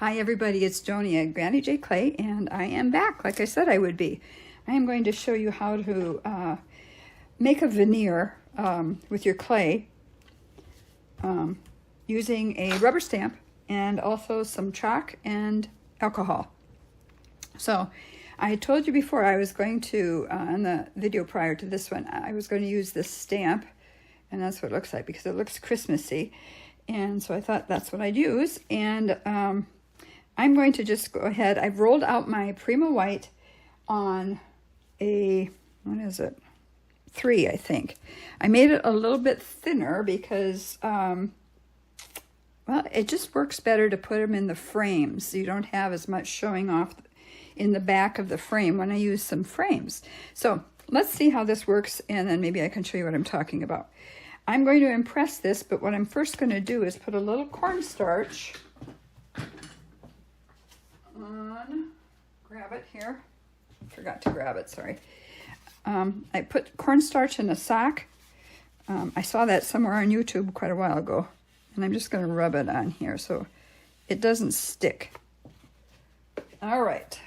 Hi everybody, it's Joni at GrannyJClay, and I am back like I said I would be. I am going to show you how to make a veneer with your clay using a rubber stamp and also some chalk and alcohol. So I told you before I was going to, in the video prior to this one, I was going to use this stamp, and that's what it looks like because it looks Christmassy. And so I thought that's what I'd use. And I'm going to just go ahead. I've rolled out my Prima White on a, what is it? 3, I think. I made it a little bit thinner because, well, it just works better to put them in the frames. So you don't have as much showing off in the back of the frame when I use some frames. So let's see how this works, and then maybe I can show you what I'm talking about. I'm going to impress this, but what I'm first going to do is put a little cornstarch on, grab it here. Forgot to grab it, sorry. I put cornstarch in a sock. I saw that somewhere on YouTube quite a while ago, and I'm just going to rub it on here so it doesn't stick. All right.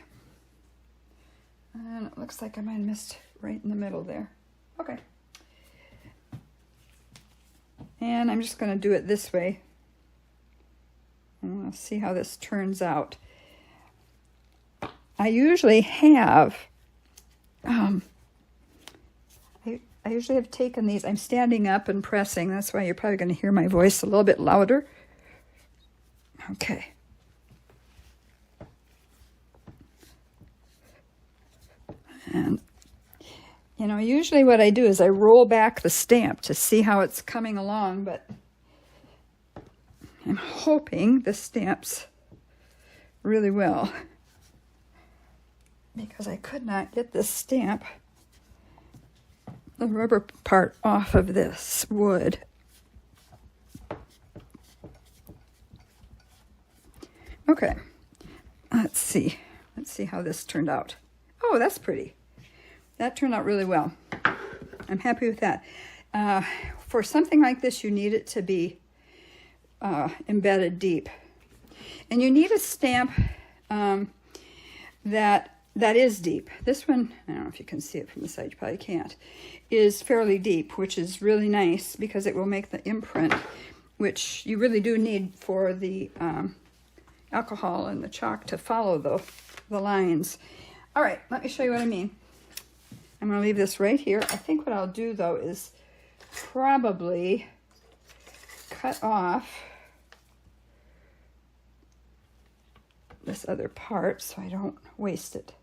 And it looks like I might have missed right in the middle there. Okay. And I'm just going to do it this way. And we'll see how this turns out. I usually have, I usually have taken these, I'm standing up and pressing. That's why you're probably going to hear my voice a little bit louder. Okay. And you know, usually what I do is I roll back the stamp to see how it's coming along, but I'm hoping the stamps really well, because I could not get this stamp, the rubber part, off of this wood. Okay, let's see how this turned out. Oh, that's pretty. That turned out really well. I'm happy with that. For something like this, you need it to be embedded deep. And you need a stamp that is deep. This one, I don't know if you can see it from the side, you probably can't, is fairly deep, which is really nice because it will make the imprint, which you really do need for the alcohol and the chalk to follow the lines. All right, let me show you what I mean. I'm going to leave this right here. I think what I'll do, though, is probably cut off this other part so I don't waste it.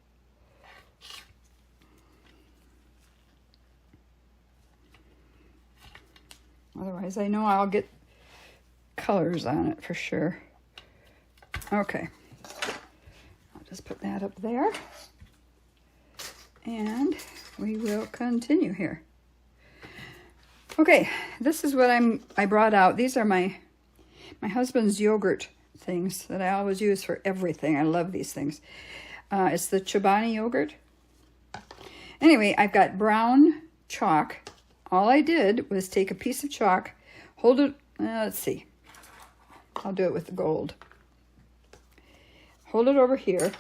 Otherwise, I know I'll get colors on it for sure. Okay. I'll just put that up there. And we will continue here. Okay, this is what I brought out. These are my husband's yogurt things that I always use for everything. I love these things. It's the Chobani yogurt. Anyway, I've got brown chalk. All I did was take a piece of chalk, hold it, let's see. I'll do it with the gold. Hold it over here,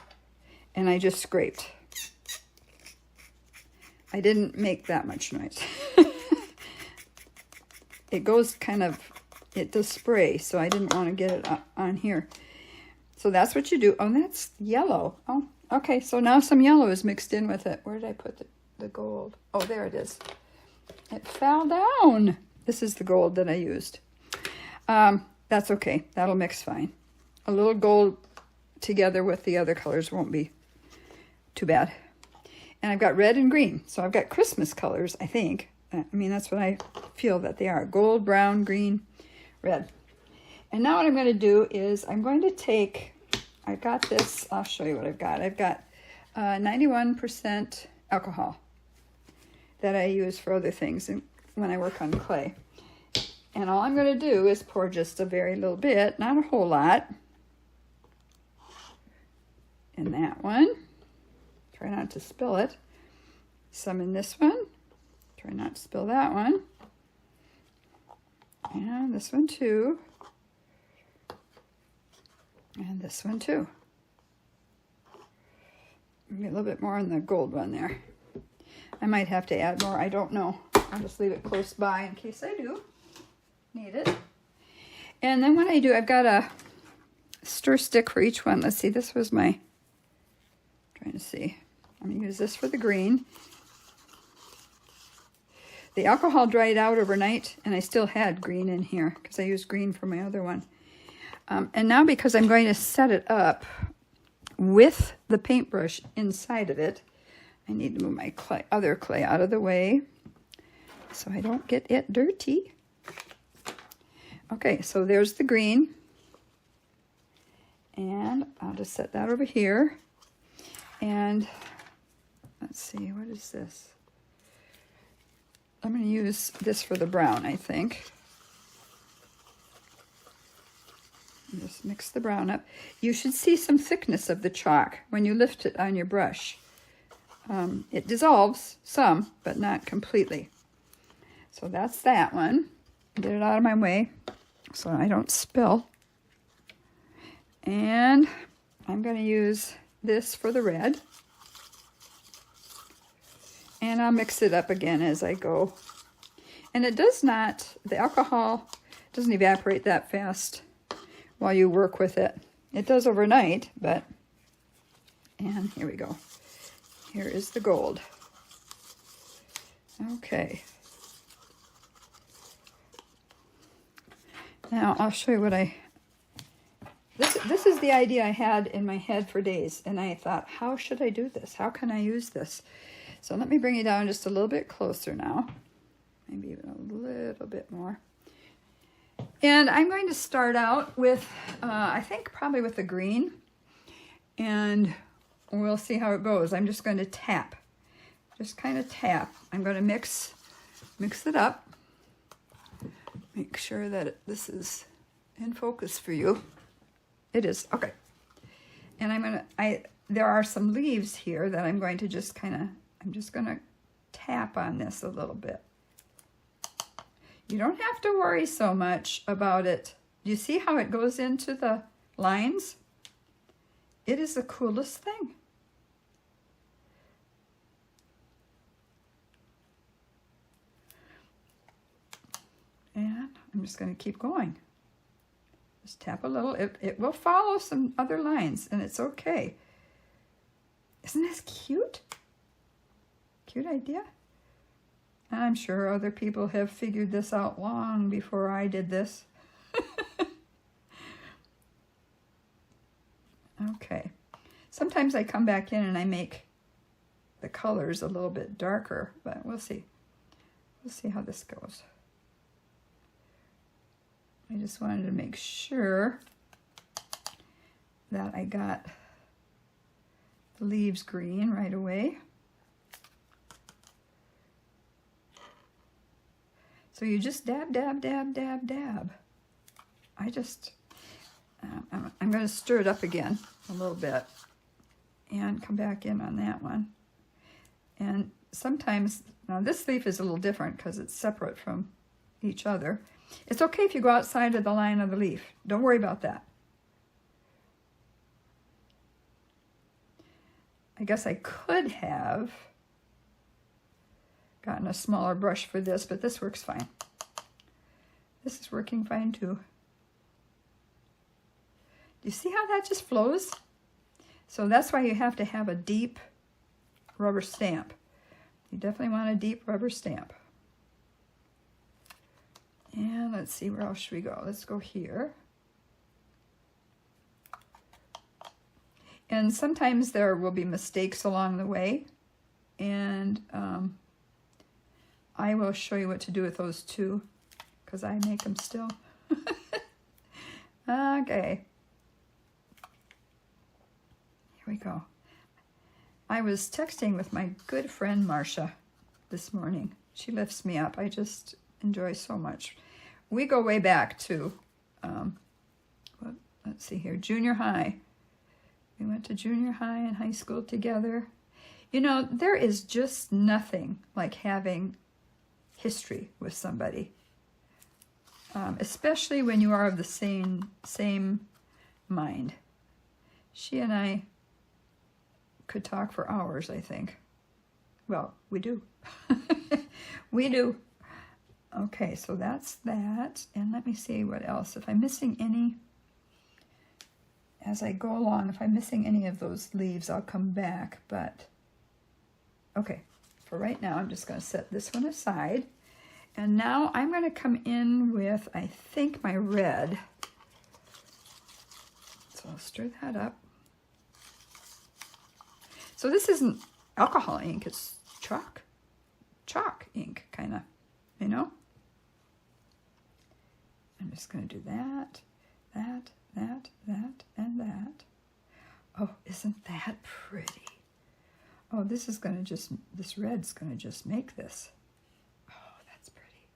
and I just scraped. I didn't make that much noise. It goes kind of, it does spray, so I didn't want to get it on here. So that's what you do. Oh, that's yellow. Oh, okay, so now some yellow is mixed in with it. Where did I put the gold? Oh, there it is. It fell down. This is the gold that I used. That's okay. That'll mix fine. A little gold together with the other colors won't be too bad. And I've got red and green. So I've got Christmas colors, I think. I mean, that's what I feel that they are. Gold, brown, green, red. And now what I'm going to do is I'm going to take, I've got this, I'll show you what I've got. I've got 91% alcohol that I use for other things when I work on clay. And all I'm going to do is pour just a very little bit, not a whole lot, in that one. Try not to spill it. Some in this one. Try not to spill that one. And this one too. And this one too. Maybe a little bit more on the gold one there. I might have to add more, I don't know. I'll just leave it close by in case I do need it. And then what I do, I've got a stir stick for each one. Let's see, this was my, trying to see. I'm gonna use this for the green. The alcohol dried out overnight and I still had green in here because I used green for my other one. And now because I'm going to set it up with the paintbrush inside of it, I need to move my other clay out of the way so I don't get it dirty. Okay, so there's the green. And I'll just set that over here. And let's see, what is this? I'm going to use this for the brown, I think. Just mix the brown up. You should see some thickness of the chalk when you lift it on your brush. It dissolves some, but not completely. So that's that one. Get it out of my way so I don't spill. And I'm going to use this for the red. And I'll mix it up again as I go. And it does not, the alcohol doesn't evaporate that fast while you work with it. It does overnight, but, and here we go. Here is the gold. Okay. Now I'll show you what this is the idea I had in my head for days, and I thought, how should I do this? How can I use this? So let me bring it down just a little bit closer now. Maybe even a little bit more. And I'm going to start out with, I think probably with the green. And we'll see how it goes. I'm just going to tap. Just kind of tap. I'm going to mix it up. Make sure that this is in focus for you. It is. Okay. And I'm going to, there are some leaves here that I'm going to just kind of, I'm just going to tap on this a little bit. You don't have to worry so much about it. Do you see how it goes into the lines? It is the coolest thing. And I'm just going to keep going. Just tap a little. It will follow some other lines, and it's okay. Isn't this cute? Cute idea? I'm sure other people have figured this out long before I did this. Okay. Sometimes I come back in and I make the colors a little bit darker, but we'll see. We'll see how this goes. I just wanted to make sure that I got the leaves green right away. So you just dab, dab, dab, dab, dab. I just, I'm going to stir it up again a little bit and come back in on that one. And sometimes, now this leaf is a little different because it's separate from each other. It's okay if you go outside of the line of the leaf. Don't worry about that. I guess I could have gotten a smaller brush for this, but this works fine. This is working fine too. Do you see how that just flows? So that's why you have to have a deep rubber stamp. You definitely want a deep rubber stamp. And let's see, where else should we go? Let's go here. And sometimes there will be mistakes along the way. And I will show you what to do with those too, because I make them still. Okay. Here we go. I was texting with my good friend Marcia this morning. She lifts me up. I just enjoy so much. We go way back to, let's see here, junior high. We went to junior high and high school together. You know, there is just nothing like having history with somebody, especially when you are of the same mind. She and I could talk for hours, I think. Well, we do. We do. Okay, so that's that. And let me see what else. If I'm missing any, as I go along, if I'm missing any of those leaves, I'll come back. But, okay, for right now, I'm just going to set this one aside. And now I'm going to come in with, I think, my red. So I'll stir that up. So this isn't alcohol ink, it's chalk ink, kind of, you know? I'm just going to do that, that, and that. Oh, isn't that pretty? Oh, this is going to just, this red's going to just make this. Oh, that's pretty.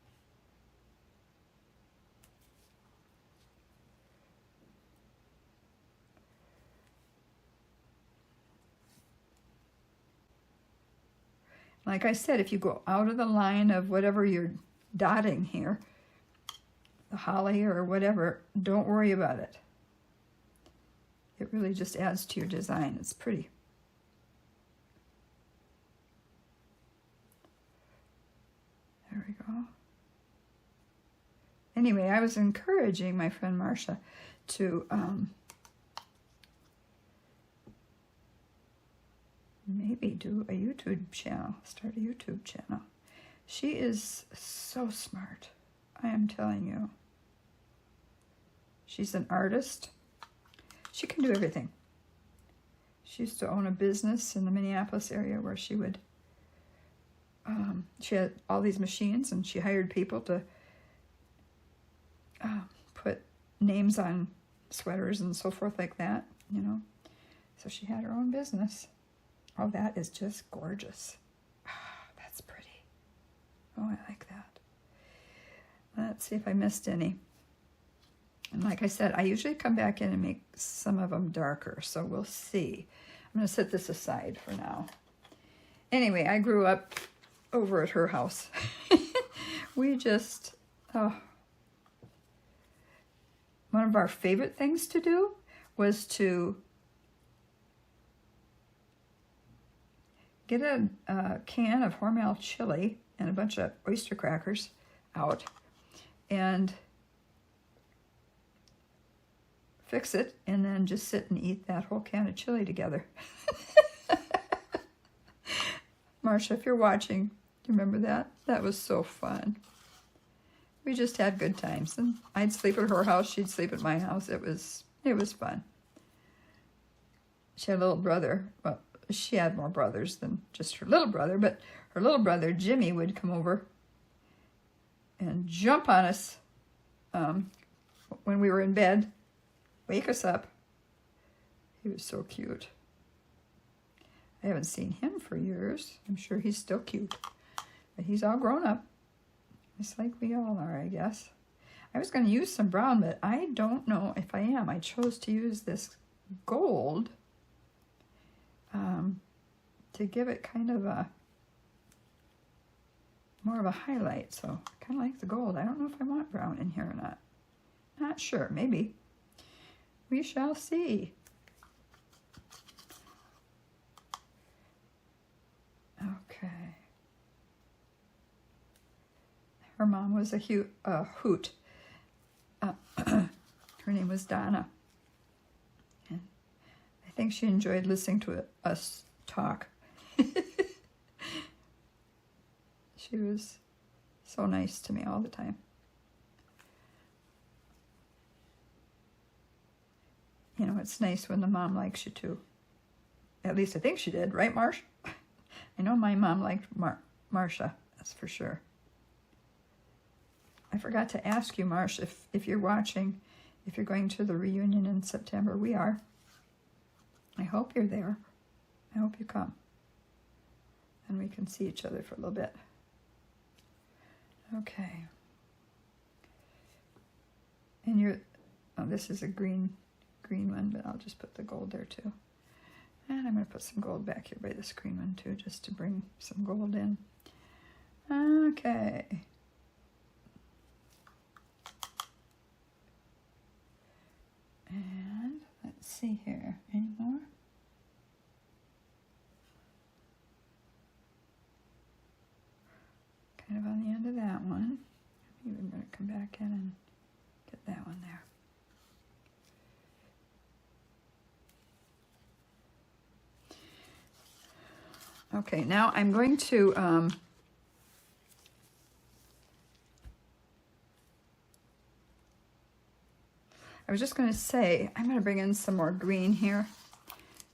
Like I said, if you go out of the line of whatever you're dotting here, the holly or whatever, don't worry about it. It really just adds to your design. It's pretty. There we go. Anyway, I was encouraging my friend Marcia to maybe do a YouTube channel, start a YouTube channel. She is so smart, I am telling you. She's an artist. She can do everything. She used to own a business in the Minneapolis area where she would, she had all these machines and she hired people to put names on sweaters and so forth like that, you know. So she had her own business. Oh, that is just gorgeous. Ah, that's pretty. Oh, I like that. Let's see if I missed any. And like I said, I usually come back in and make some of them darker, so we'll see. I'm going to set this aside for now. Anyway, I grew up over at her house. We just, oh. One of our favorite things to do was to get a can of Hormel chili and a bunch of oyster crackers out and fix it and then just sit and eat that whole can of chili together. Marcia, if you're watching, do you remember that? That was so fun. We just had good times, and I'd sleep at her house, she'd sleep at my house. It was fun. She had a little brother. Well, she had more brothers than just her little brother, but her little brother, Jimmy, would come over and jump on us when we were in bed, wake us up. He was so cute. I haven't seen him for years. I'm sure he's still cute, but he's all grown up. Just like we all are, I guess. I was going to use some brown, but I don't know if I am. I chose to use this gold to give it kind of a more of a highlight. So I kind of like the gold. I don't know if I want brown in here or not. Not sure. Maybe. We shall see. Okay. Her mom was a hoot. Her name was Donna. And I think she enjoyed listening to us talk. She was so nice to me all the time. You know, it's nice when the mom likes you too. At least I think she did, right, Marsh? I know my mom liked Marcia, that's for sure. I forgot to ask you, Marsh, if you're watching, if you're going to the reunion in September. We are. I hope you're there. I hope you come. And we can see each other for a little bit. Okay. And oh, this is a green one, but I'll just put the gold there too. And I'm going to put some gold back here by this green one too, just to bring some gold in. Okay. And let's see here. Any more? Kind of on the end of that one. Maybe I'm going to come back in and get that one there. Okay, now I'm going to I was just going to say, I'm going to bring in some more green here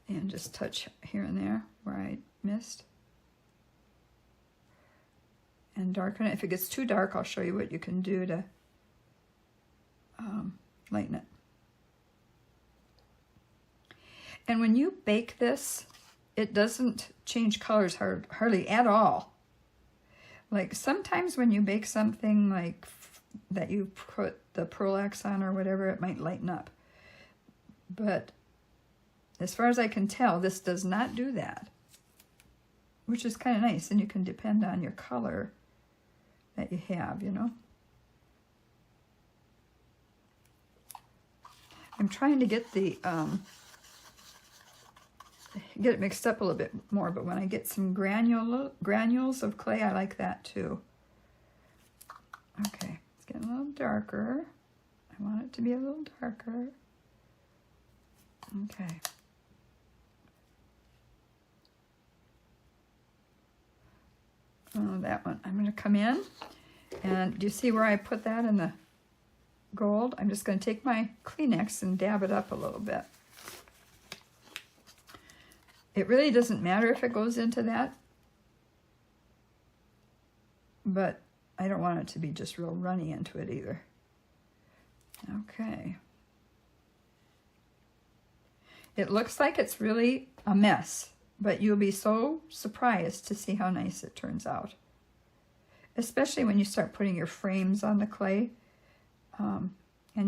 and just touch here and there where I missed. And darken it. If it gets too dark, I'll show you what you can do to lighten it. And when you bake this, it doesn't change colors hardly at all. Like sometimes when you bake something like that you put the pearl-X on or whatever, it might lighten up. But as far as I can tell, this does not do that, which is kind of nice. And you can depend on your color that you have, you know. I'm trying to get the get it mixed up a little bit more, but when I get some granules of clay, I like that too. Okay, it's getting a little darker. I want it to be a little darker. Okay. Oh, that one. I'm going to come in, and do you see where I put that in the gold? I'm just going to take my Kleenex and dab it up a little bit. It really doesn't matter if it goes into that, but I don't want it to be just real runny into it either. Okay. It looks like it's really a mess, but you'll be so surprised to see how nice it turns out. Especially when you start putting your frames on the clay, and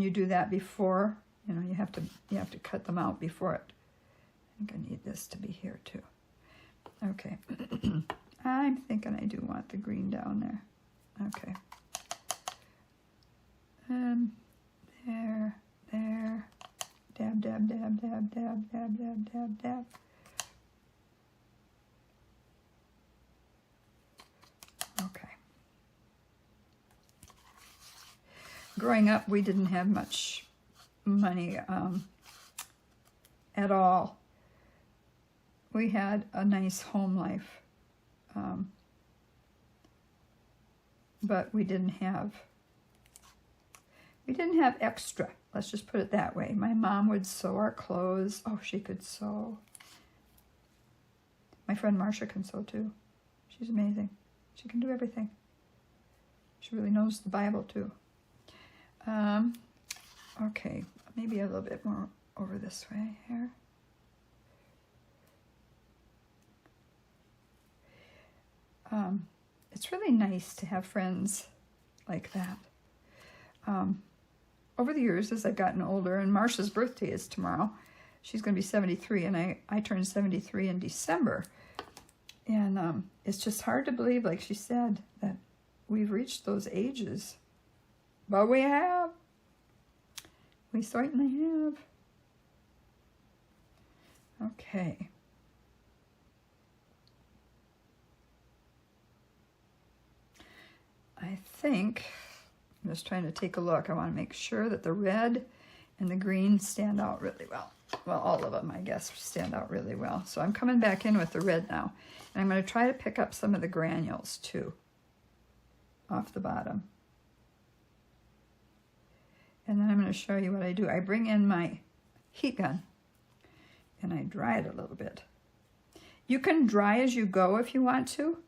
you do that before, you know, you have to cut them out before it. I think I need this to be here too. Okay. I'm thinking I do want the green down there. Okay. There. Dab, dab, dab, dab, dab, dab, dab, dab, dab. Okay. Growing up, we didn't have much money at all. We had a nice home life, but we didn't have extra. Let's just put it that way. My mom would sew our clothes. Oh, she could sew. My friend Marcia can sew too. She's amazing. She can do everything. She really knows the Bible too. Okay, maybe a little bit more over this way here. It's really nice to have friends like that. Over the years, as I've gotten older, and Marcia's birthday is tomorrow, she's going to be 73, and I turned 73 in December. And it's just hard to believe, like she said, that we've reached those ages. But we have. We certainly have. Okay. I think, I'm just trying to take a look. I want to make sure that the red and the green stand out really well. Well, all of them, I guess, stand out really well. So I'm coming back in with the red now. And I'm going to try to pick up some of the granules, too, off the bottom. And then I'm going to show you what I do. I bring in my heat gun, and I dry it a little bit. You can dry as you go if you want to.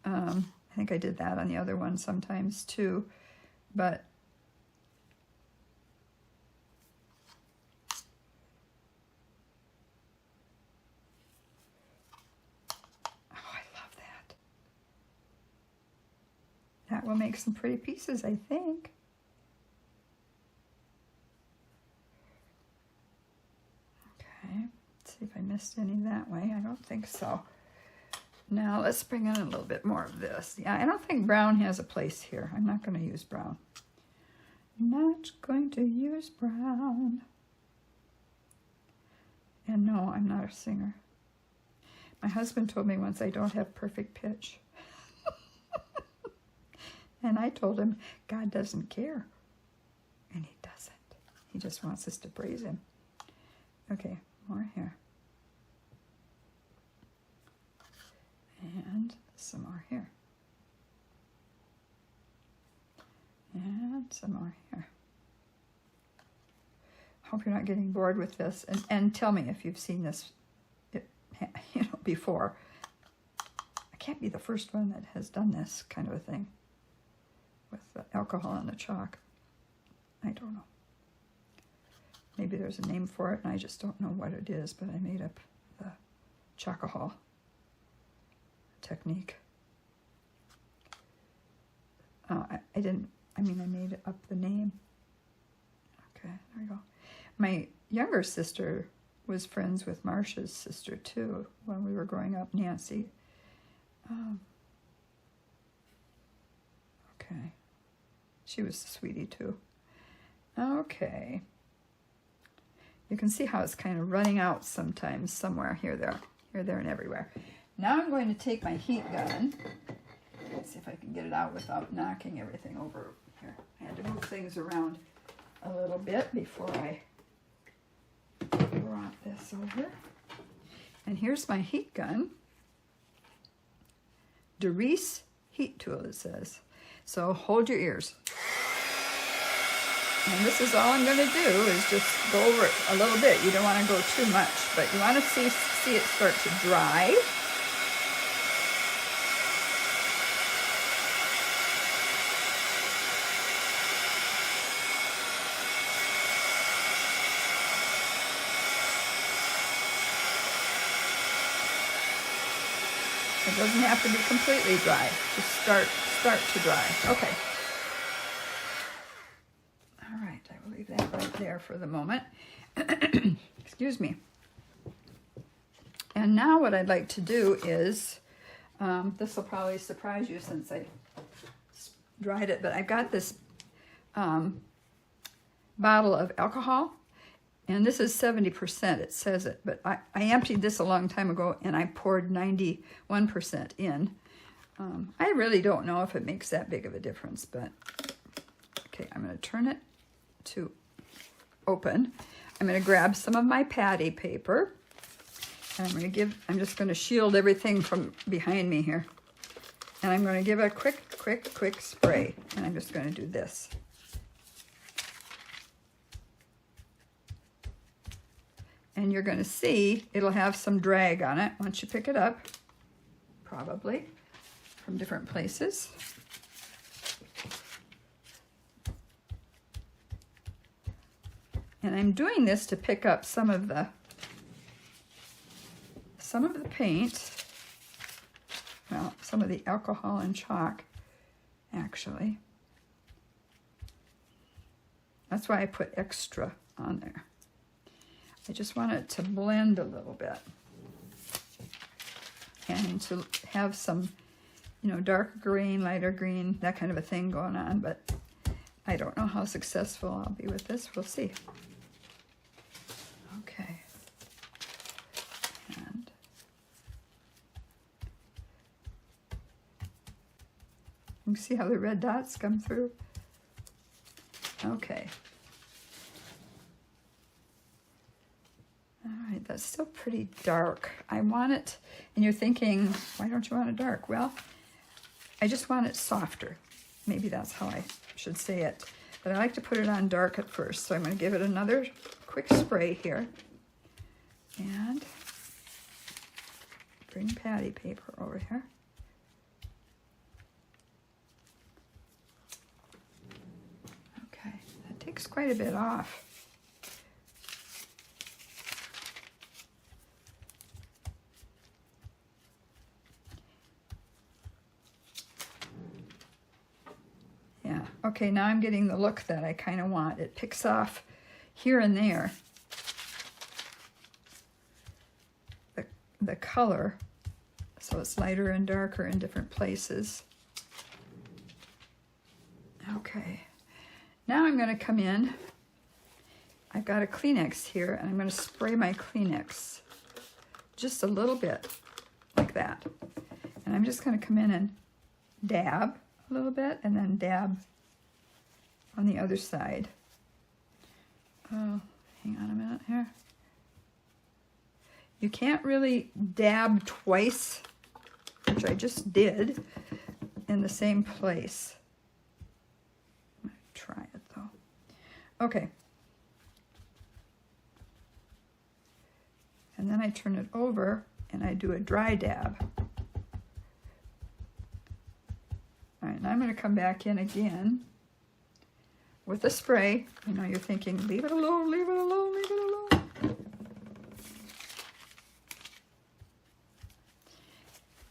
I think I did that on the other one sometimes too, but oh, I love that. That will make some pretty pieces, I think. Okay, let's see if I missed any that way. I don't think so. Now let's bring in a little bit more of this. Yeah, I don't think brown has a place here. I'm not going to use brown. I'm not going to use brown. And no, I'm not a singer. My husband told me once I don't have perfect pitch. And I told him God doesn't care. And he doesn't. He just wants us to praise him. Okay, more here. And some more here. And some more here. Hope you're not getting bored with this. And tell me if you've seen this before. I can't be the first one that has done this kind of a thing with the alcohol and the chalk. I don't know. Maybe there's a name for it and I just don't know what it is, but I made up the chalkahol technique. I made up the name. Okay, there we go. My younger sister was friends with Marcia's sister too when we were growing up, Nancy. Okay. She was a sweetie too. Okay. You can see how it's kind of running out sometimes, somewhere, here, there, and everywhere. Now I'm going to take my heat gun. Let's see if I can get it out without knocking everything over here. I had to move things around a little bit before I brought this over. And here's my heat gun. Doris heat tool, it says. So hold your ears. And this is all I'm going to do is just go over it a little bit. You don't want to go too much, but you want to see it start to dry. It doesn't have to be completely dry. Just start to dry. Okay. All right, I will leave that right there for the moment. Excuse me. And now what I'd like to do is, this will probably surprise you since I dried it, but I've got this bottle of alcohol. And this is 70%, it says it, but I emptied this a long time ago and I poured 91% in. I really don't know if it makes that big of a difference, but okay, I'm going to turn it to open. I'm going to grab some of my patty paper. And I'm just going to shield everything from behind me here. And I'm going to give it a quick spray. And I'm just going to do this. And you're going to see it'll have some drag on it once you pick it up, probably, from different places. And I'm doing this to pick up some of the paint, well, some of the alcohol and chalk, actually. That's why I put extra on there. I just want it to blend a little bit and to have some, darker green, lighter green, that kind of a thing going on, but I don't know how successful I'll be with this. We'll see. Okay. And you can see how the red dots come through. Okay. All right, that's still pretty dark. I want it, and you're thinking, why don't you want it dark? Well, I just want it softer. Maybe that's how I should say it. But I like to put it on dark at first, so I'm going to give it another quick spray here. And bring patty paper over here. Okay, that takes quite a bit off. Okay, now I'm getting the look that I kind of want. It picks off here and there the color, so it's lighter and darker in different places. Okay, now I'm going to come in. I've got a Kleenex here, and I'm going to spray my Kleenex just a little bit, like that. And I'm just going to come in and dab a little bit, and then dab on the other side. Oh, hang on a minute here. You can't really dab twice, which I just did, in the same place. I'm going to try it though. Okay. And then I turn it over and I do a dry dab. All right, and I'm going to come back in again with a spray. I know you're thinking, leave it alone, leave it alone, leave it alone.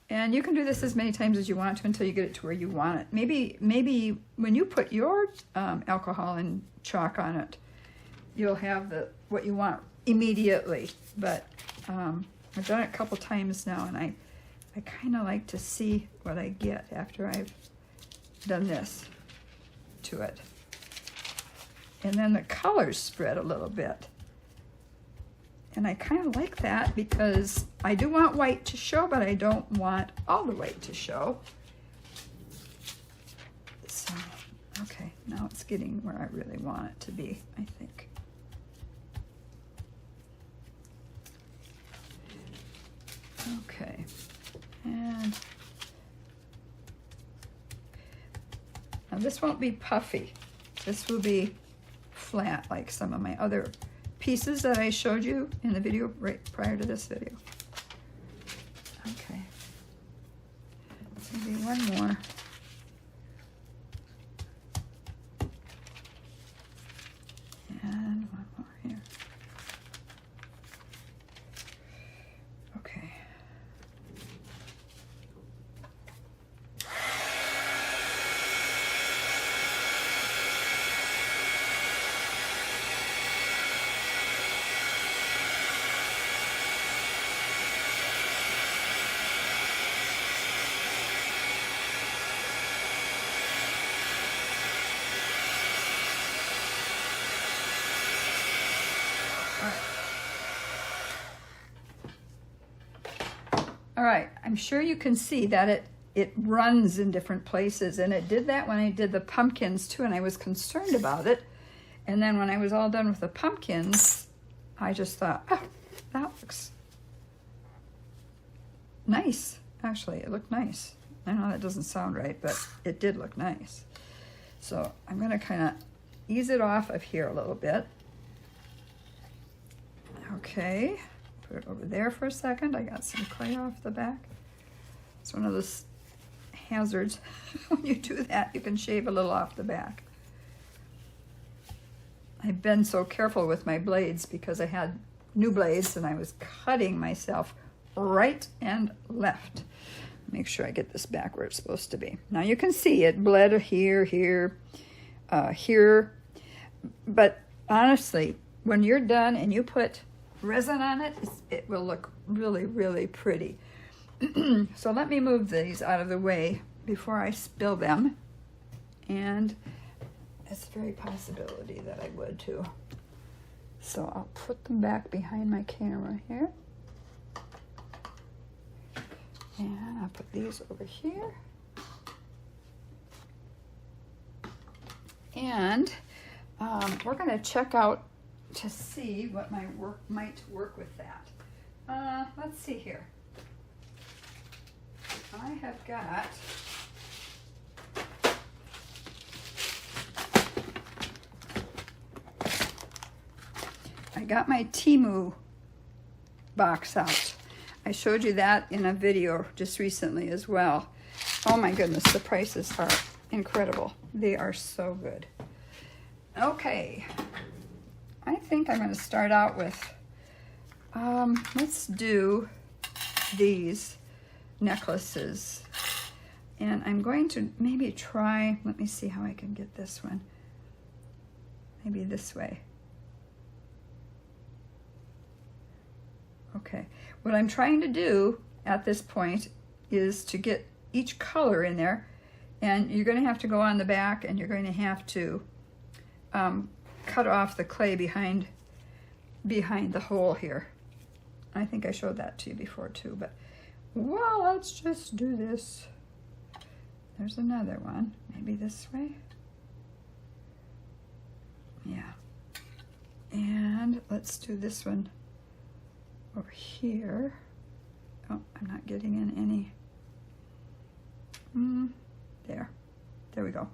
And you can do this as many times as you want to until you get it to where you want it. Maybe when you put your alcohol and chalk on it, you'll have what you want immediately. But I've done it a couple times now, and I kind of like to see what I get after I've done this to it. And then the colors spread a little bit. And I kind of like that because I do want white to show, but I don't want all the white to show. So, okay, now it's getting where I really want it to be, I think. Okay, and now this won't be puffy. This will be flat like some of my other pieces that I showed you in the video right prior to this video. Okay, maybe one more. And one more here. Okay. All right, I'm sure you can see that it runs in different places, and it did that when I did the pumpkins too, and I was concerned about it. And then when I was all done with the pumpkins, I just thought, oh, that looks nice. Actually, it looked nice. I know that doesn't sound right, but it did look nice. So I'm gonna kind of ease it off of here a little bit. Okay. Put it over there for a second. I got some clay off the back. It's one of those hazards. When you do that, you can shave a little off the back. I've been so careful with my blades because I had new blades and I was cutting myself right and left. Make sure I get this back where it's supposed to be. Now you can see it bled here, here, here. But honestly, when you're done and you put resin on it, it will look really, really pretty. So let me move these out of the way before I spill them. And it's a very possibility that I would too. So I'll put them back behind my camera here. And I'll put these over here. And we're going to check out to see what my work might work with that. Let's see here. I have got my Temu box out. I showed you that in a video just recently as well. Oh my goodness, the prices are incredible. They are so good. Okay. I think I'm going to start out with, let's do these necklaces. And I'm going to maybe try, let me see how I can get this one. Maybe this way. Okay. What I'm trying to do at this point is to get each color in there. And you're going to have to go on the back and you're going to have to cut off the clay behind the hole here. I think I showed that to you before too, but well, let's just do this. There's another one, maybe this way. Yeah. And let's do this one over here. Oh, I'm not getting in any. There we go.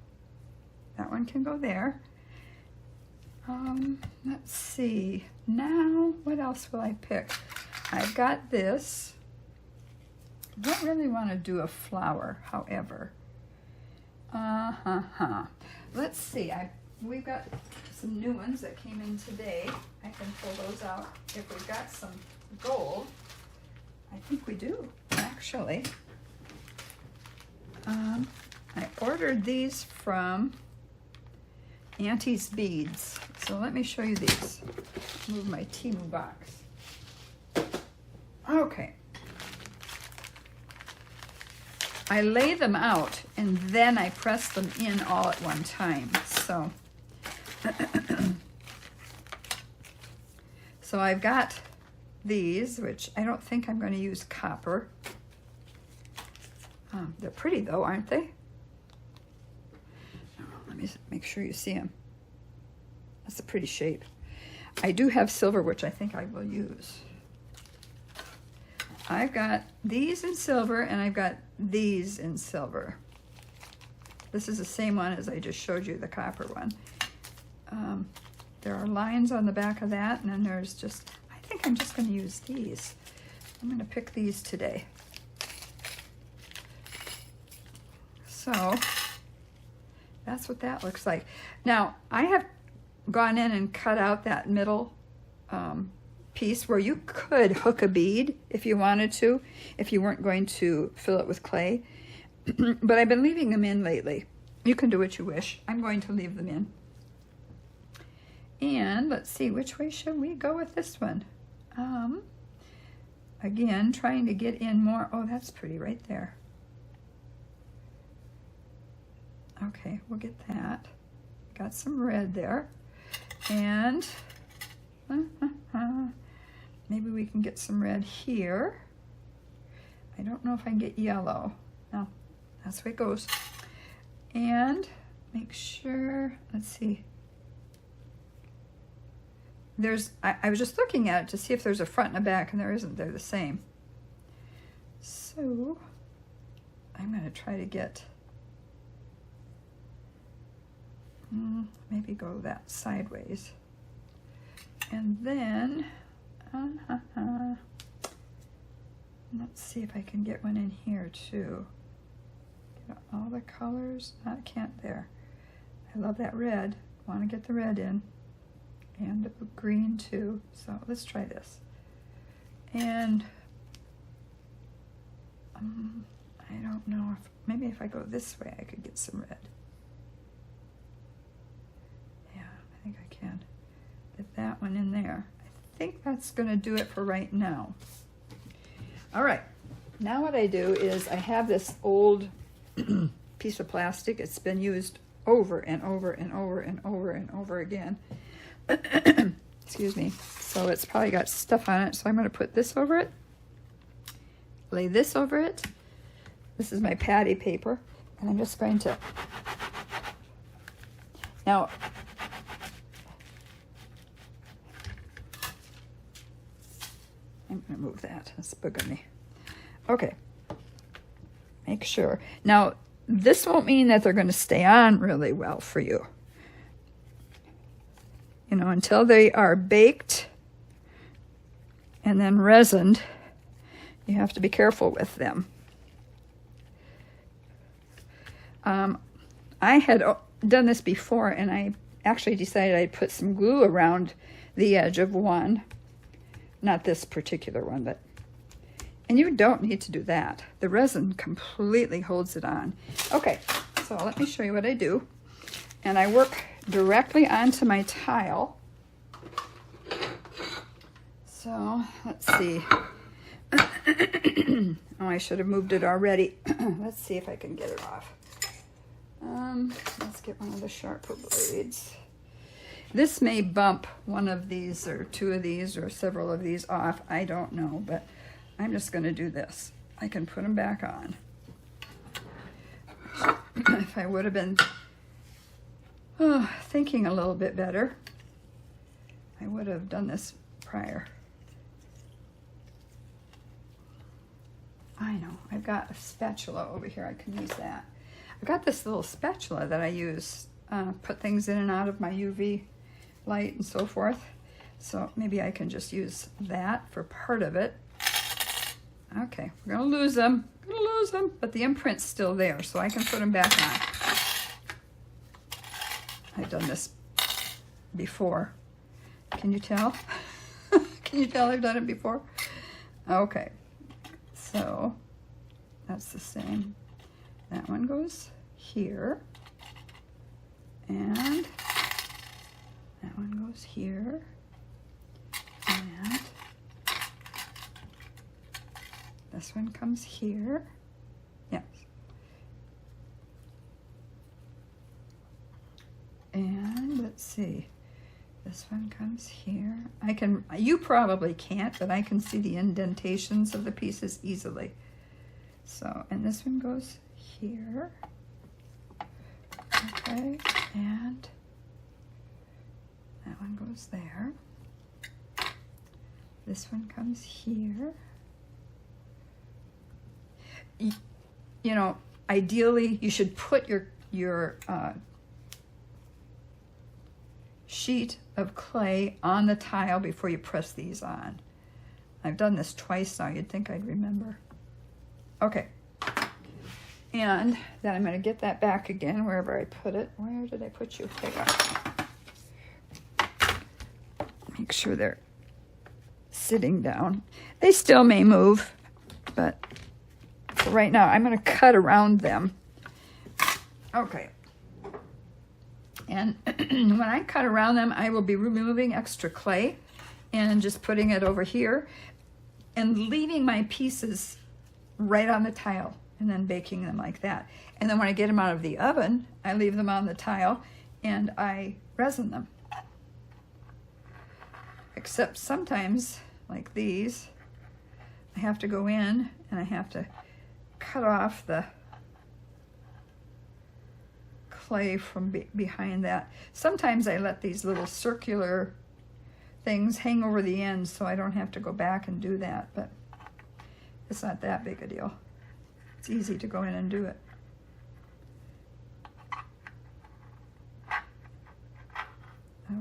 That one can go there. Let's see. Now, what else will I pick? I've got this. I don't really want to do a flower, however. Let's see. We've got some new ones that came in today. I can pull those out. If we've got some gold, I think we do, actually. I ordered these from Auntie's Beads. So let me show you these. Move my Temu box. Okay. I lay them out and then I press them in all at one time. So, so I've got these, which I don't think I'm going to use copper. They're pretty though, aren't they? Let me make sure you see them. That's a pretty shape. I do have silver, which I think I will use. I've got these in silver and I've got these in silver. This is the same one as I just showed you, the copper one. There are lines on the back of that, and then there's just, I think I'm just going to use these. I'm going to pick these today. So that's what that looks like. Now, I have gone in and cut out that middle piece where you could hook a bead if you wanted to, if you weren't going to fill it with clay. But I've been leaving them in lately. You can do what you wish. I'm going to leave them in. And let's see, which way should we go with this one? Again, trying to get in more. Oh, that's pretty right there. Okay, we'll get that. Got some red there. And maybe we can get some red here. I don't know if I can get yellow. No, that's the way it goes. And make sure, let's see. I was just looking at it to see if there's a front and a back, and there isn't. They're the same. So I'm going to try to get, maybe go that sideways. And then, let's see if I can get one in here too. Get all the colors. I can't there. I love that red. Want to get the red in. And the green too. So let's try this. And I don't know if, maybe if I go this way I could get some red. Yeah, I think I can. Get that one in there. I think that's going to do it for right now. All right. Now what I do is I have this old piece of plastic. It's been used over and over and over and over and over again. Excuse me. So it's probably got stuff on it. So I'm going to put this over it. Lay this over it. This is my patty paper. And I'm just going to... Now, I'm going to move that. That's bugging me. Okay. Make sure. Now, this won't mean that they're going to stay on really well for you. You know, until they are baked and then resined, you have to be careful with them. I had done this before, and I actually decided I'd put some glue around the edge of one. Not this particular one, but... And you don't need to do that. The resin completely holds it on. Okay, so let me show you what I do. And I work directly onto my tile. So, let's see. Oh, I should have moved it already. Let's see if I can get it off. Let's get one of the sharper blades. This may bump one of these or two of these or several of these off. I don't know, but I'm just going to do this. I can put them back on. If I would have been thinking a little bit better, I would have done this prior. I know, I've got a spatula over here. I can use that. I've got this little spatula that I use, put things in and out of my UV light and so forth. So maybe I can just use that for part of it. Okay, we're gonna lose them. But the imprint's still there, so I can put them back on. I've done this before. Can you tell? Can you tell I've done it before? Okay, so that's the same. That one goes here, and that one goes here, and this one comes here. Yes. And let's see. This one comes here. You probably can't, but I can see the indentations of the pieces easily. So, and this one goes here. Okay, and that one goes there. This one comes here. You know, ideally, you should put your sheet of clay on the tile before you press these on. I've done this twice now. You'd think I'd remember. Okay. And then I'm going to get that back again wherever I put it. Where did I put you? There you go. Make sure they're sitting down. They still may move, but for right now, I'm going to cut around them. Okay. And when I cut around them, I will be removing extra clay and just putting it over here and leaving my pieces right on the tile and then baking them like that. And then when I get them out of the oven, I leave them on the tile and I resin them. Except sometimes, like these, I have to go in and I have to cut off the clay from behind that. Sometimes I let these little circular things hang over the ends so I don't have to go back and do that, but it's not that big a deal. It's easy to go in and do it.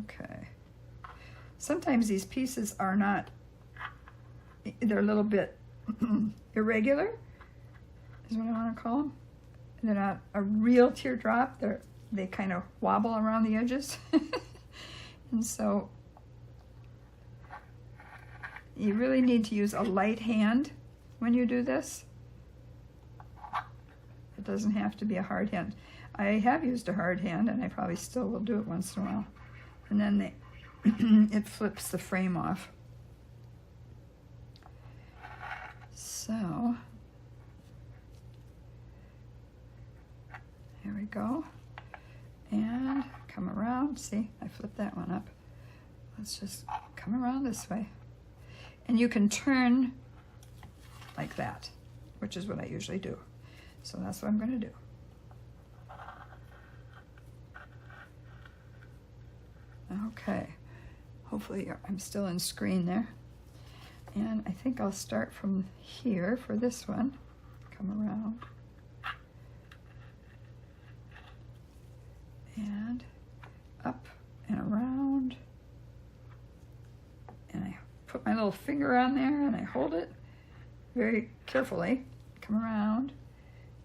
Okay. Sometimes these pieces are not, they're a little bit irregular, is what I want to call them. They're not a real teardrop. They kind of wobble around the edges. And so you really need to use a light hand when you do this. It doesn't have to be a hard hand. I have used a hard hand, and I probably still will do it once in a while. And then it flips the frame off. So here we go. And come around. See, I flipped that one up. Let's just come around this way. And you can turn like that, which is what I usually do. So that's what I'm going to do. Okay. Hopefully I'm still in screen there. And I think I'll start from here for this one. Come around. And up and around. And I put my little finger on there and I hold it very carefully. Come around.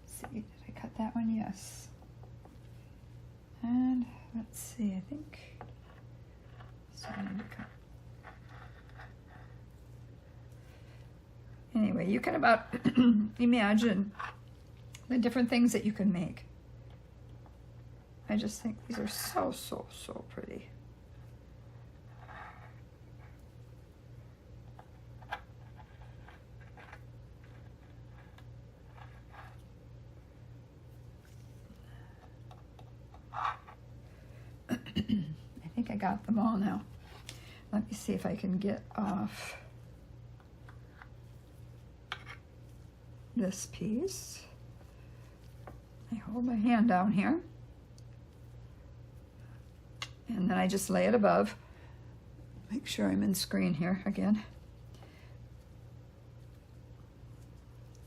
See, did I cut that one? Yes. And let's see, I think so I need to cut. Anyway, you can about imagine the different things that you can make. I just think these are so, so, so pretty. I think I got them all now. Let me see if I can get off this piece. I hold my hand down here, and then I just lay it above. Make sure I'm in screen here again.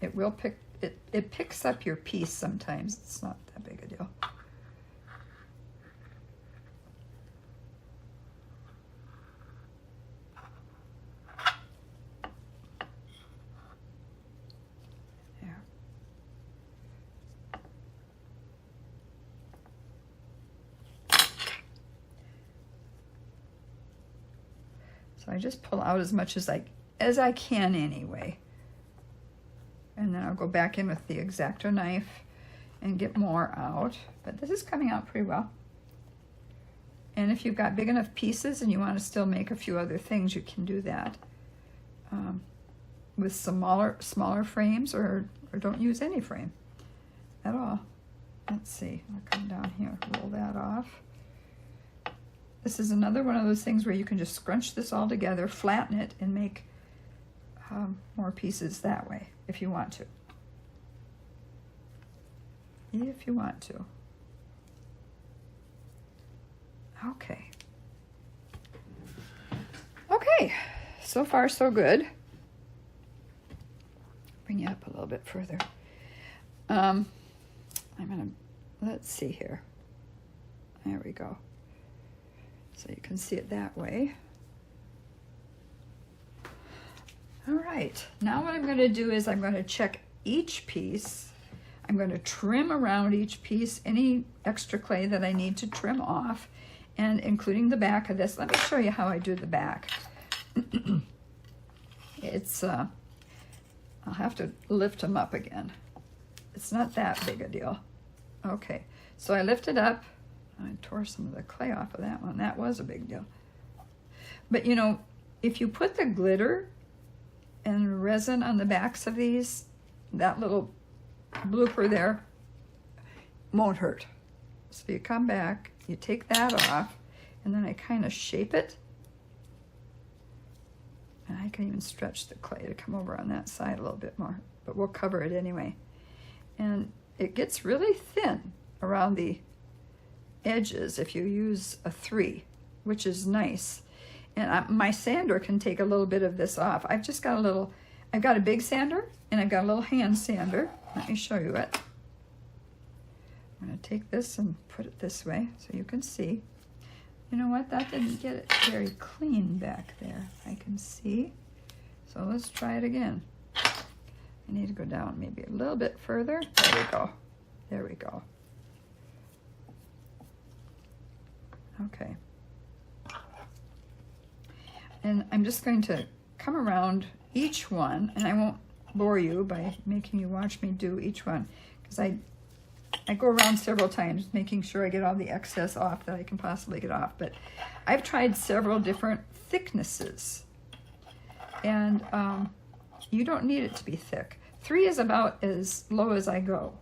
It will pick, it picks up your piece sometimes. It's not that big a deal. There. So I just pull out as much as I can anyway. And then I'll go back in with the X-Acto knife and get more out. But this is coming out pretty well. And if you've got big enough pieces and you want to still make a few other things, you can do that with smaller frames, or don't use any frame at all. Let's see, I'll come down here, roll that off. This is another one of those things where you can just scrunch this all together, flatten it, and make more pieces that way if you want to. If you want to. Okay. Okay, so far so good. Bring you up a little bit further. Let's see here. There we go. So you can see it that way. All right, now what I'm going to do is I'm going to check each piece. I'm going to trim around each piece, any extra clay that I need to trim off, and including the back of this. Let me show you how I do the back. It's, I'll have to lift them up again. It's not that big a deal. Okay, so I lift it up. I tore some of the clay off of that one. That was a big deal. But you know, if you put the glitter and resin on the backs of these, that little blooper there won't hurt. So you come back, you take that off, and then I kind of shape it. And I can even stretch the clay to come over on that side a little bit more, but we'll cover it anyway. And it gets really thin around the edges if you use a 3, which is nice. And my sander can take a little bit of this off. I've got a big sander and I've got a little hand sander. Let me show you it. I'm going to take this and put it this way so you can see. You know what? That didn't get it very clean back there. I can see. So let's try it again. I need to go down maybe a little bit further. There we go. There we go. Okay. And I'm just going to come around each one, and I won't bore you by making you watch me do each one, because I go around several times making sure I get all the excess off that I can possibly get off. But I've tried several different thicknesses, and you don't need it to be thick. 3 is about as low as I go,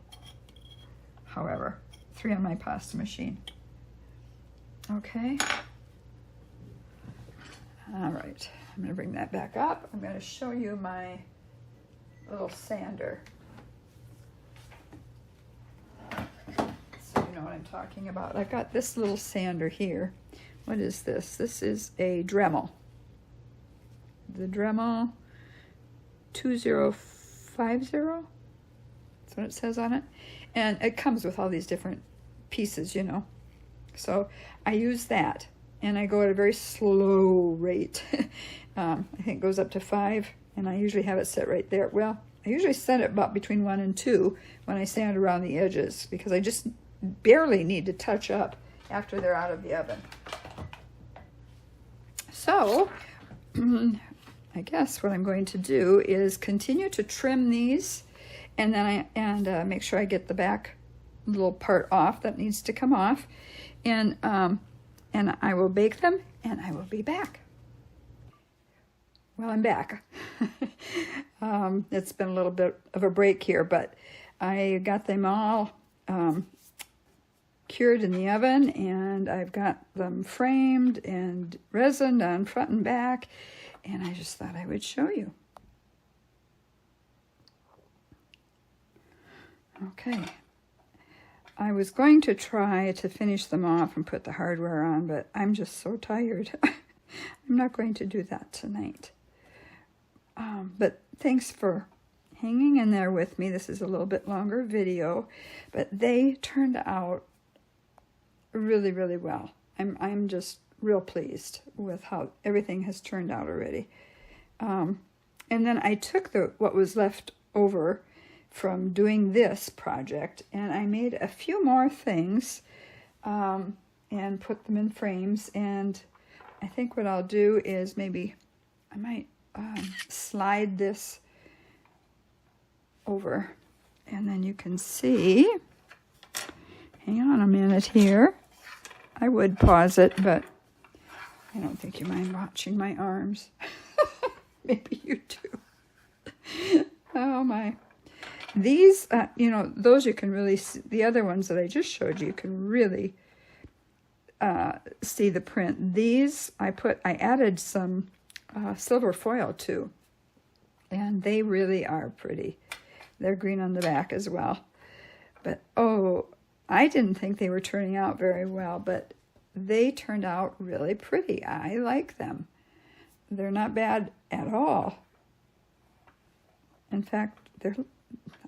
however. 3 on my pasta machine. Okay. All right, I'm going to bring that back up. I'm going to show you my little sander, so you know what I'm talking about. I've got this little sander here. What is this? This is a Dremel. The Dremel 2050. That's what it says on it. And it comes with all these different pieces, you know. So I use that. And I go at a very slow rate. I think it goes up to 5, and I usually have it set right there. Well, I usually set it about between 1 and 2 when I sand around the edges, because I just barely need to touch up after they're out of the oven. So, I guess what I'm going to do is continue to trim these, and then make sure I get the back little part off that needs to come off, and I will bake them, and I will be back. Well, I'm back. It's been a little bit of a break here, but I got them all cured in the oven, and I've got them framed and resined on front and back, and I just thought I would show you. Okay. I was going to try to finish them off and put the hardware on, but I'm just so tired. I'm not going to do that tonight. But thanks for hanging in there with me. This is a little bit longer video, but they turned out really, really well. I'm just real pleased with how everything has turned out already. And then I took what was left over from doing this project, and I made a few more things and put them in frames. And I think what I'll do is maybe I might slide this over, and then you can see. Hang on a minute here. I would pause it, but I don't think you mind watching my arms. Maybe you do. Oh my. These, you know, those you can really see. The other ones that I just showed you, you can really see the print. These, I added some silver foil too, and they really are pretty. They're green on the back as well. But, oh, I didn't think they were turning out very well, but they turned out really pretty. I like them. They're not bad at all. In fact,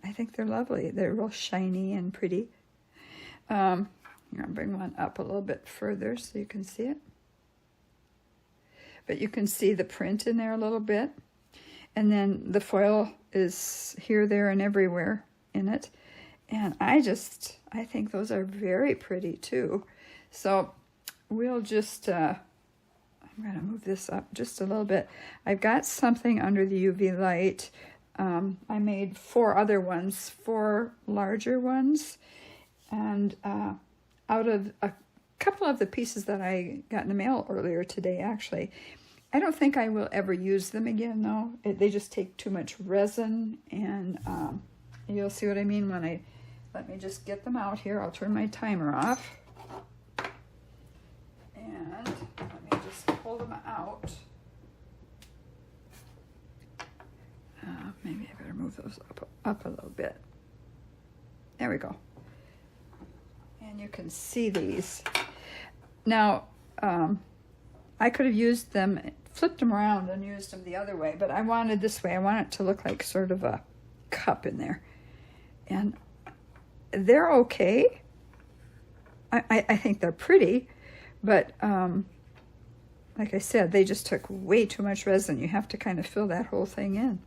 I think they're lovely. They're real shiny and pretty. I'm going to bring one up a little bit further so you can see it. But you can see the print in there a little bit. And then the foil is here, there, and everywhere in it. And I think those are very pretty too. So we'll just, I'm going to move this up just a little bit. I've got something under the UV light. I made 4 other ones, 4 larger ones. And out of a couple of the pieces that I got in the mail earlier today, actually, I don't think I will ever use them again, though. They just take too much resin, and you'll see what I mean when let me just get them out here. I'll turn my timer off. And let me just pull them out. Maybe I better move those up a little bit. There we go. And you can see these. Now, I could have used them, flipped them around and used them the other way, but I wanted this way. I want it to look like sort of a cup in there. And they're okay. I think they're pretty, but like I said, they just took way too much resin. You have to kind of fill that whole thing in.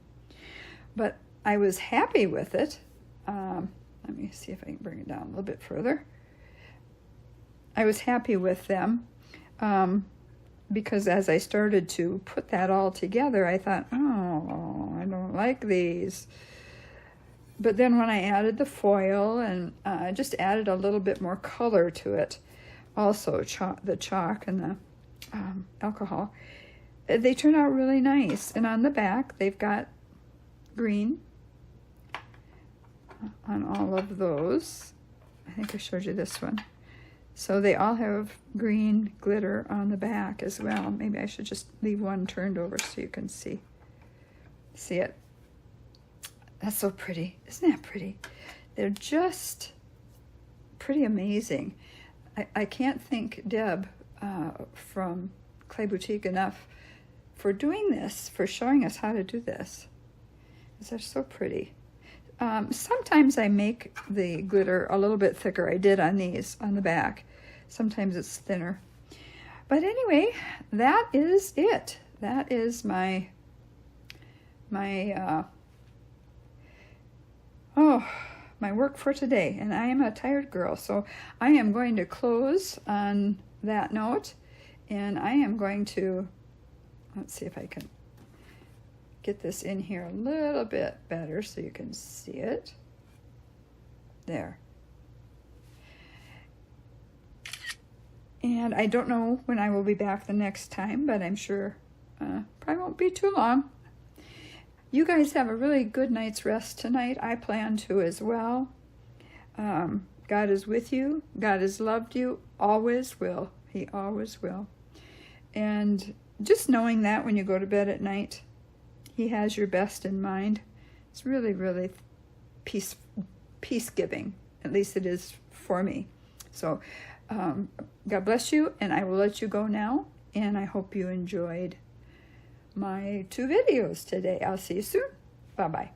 But I was happy with it. Let me see if I can bring it down a little bit further. I was happy with them because as I started to put that all together, I thought, oh, I don't like these. But then when I added the foil and I just added a little bit more color to it, also the chalk and the alcohol, they turned out really nice. And on the back, they've got green on all of those. I think I showed you this one. So they all have green glitter on the back as well. Maybe I should just leave one turned over so you can see it. That's so pretty. Isn't that pretty? They're just pretty amazing. I can't thank Deb from Clay Boutique enough for doing this, for showing us how to do this. They're so pretty. Sometimes I make the glitter a little bit thicker. I did on these, on the back. Sometimes it's thinner. But anyway, that is it. That is my work for today. And I am a tired girl, so I am going to close on that note. And I am going to, let's see if I can get this in here a little bit better so you can see it. There. And I don't know when I will be back the next time, but I'm sure probably won't be too long. You guys have a really good night's rest tonight. I plan to as well. God is with you. God has loved you. Always will. He always will. And just knowing that when you go to bed at night, He has your best in mind. It's really, really peace-giving. At least it is for me. So God bless you, and I will let you go now. And I hope you enjoyed my 2 videos today. I'll see you soon. Bye-bye.